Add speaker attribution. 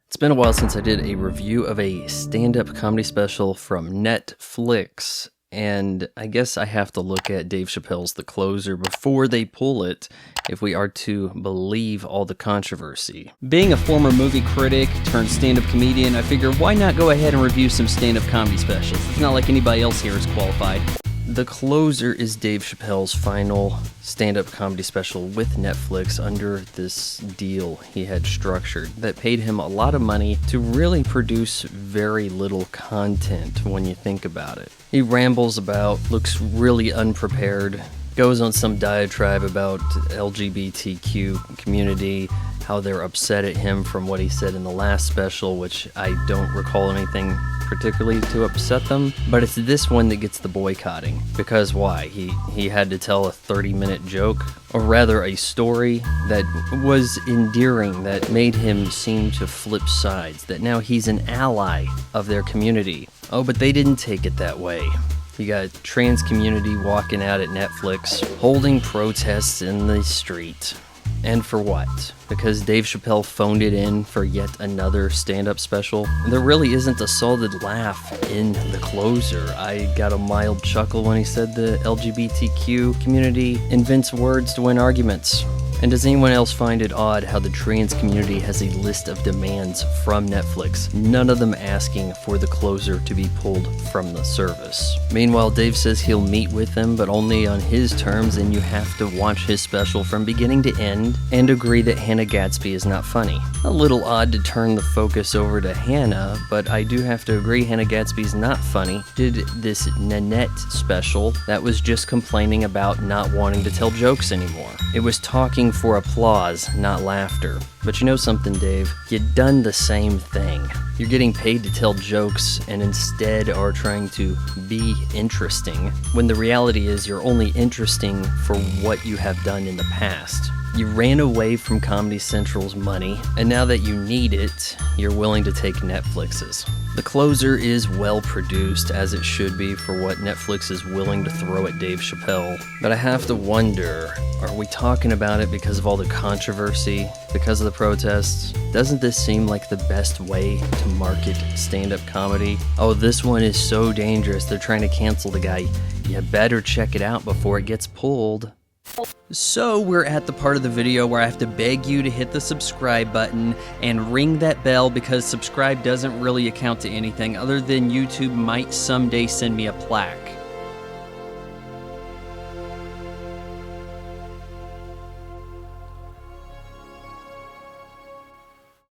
Speaker 1: It's been a while since I did a review of a stand-up comedy special from Netflix, and I guess I have to look at Dave Chappelle's The Closer before they pull it, if we are to believe all the controversy.
Speaker 2: Being a former movie critic turned stand-up comedian, I figure why not go ahead and review some stand-up comedy specials? It's not like anybody else here is qualified.
Speaker 1: The Closer is Dave Chappelle's final stand-up comedy special with Netflix under this deal he had structured that paid him a lot of money to really produce very little content when you think about it. He rambles about, looks really unprepared, goes on some diatribe about LGBTQ community, how they're upset at him from what he said in the last special, which I don't recall anything particularly to upset them, but it's this one that gets the boycotting. Because why? He had to tell a 30-minute joke, or rather a story that was endearing, that made him seem to flip sides, that now he's an ally of their community. Oh, but they didn't take it that way. You got trans community walking out at Netflix, holding protests in the street. And for what? Because Dave Chappelle phoned it in for yet another stand-up special? There really isn't a solid laugh in The Closer. I got a mild chuckle when he said the LGBTQ community invents words to win arguments. And does anyone else find it odd how the trans community has a list of demands from Netflix, none of them asking for The Closer to be pulled from the service? Meanwhile, Dave says he'll meet with them, but only on his terms, and you have to watch his special from beginning to end and agree that Hannah Gadsby is not funny. A little odd to turn the focus over to Hannah, but I do have to agree Hannah Gadsby's not funny. Did this Nanette special that was just complaining about not wanting to tell jokes anymore. It was talking for applause, not laughter. But you know something, Dave? You done the same thing. You're getting paid to tell jokes and instead are trying to be interesting, when the reality is you're only interesting for what you have done in the past. You ran away from Comedy Central's money, and now that you need it, you're willing to take Netflix's. The Closer is well produced, as it should be for what Netflix is willing to throw at Dave Chappelle. But I have to wonder, are we talking about it because of all the controversy, because of the protests? Doesn't this seem like the best way to market stand-up comedy? Oh, this one is so dangerous, they're trying to cancel the guy. You better check it out before it gets pulled.
Speaker 2: So we're at the part of the video where I have to beg you to hit the subscribe button and ring that bell, because subscribe doesn't really account to anything other than YouTube might someday send me a plaque.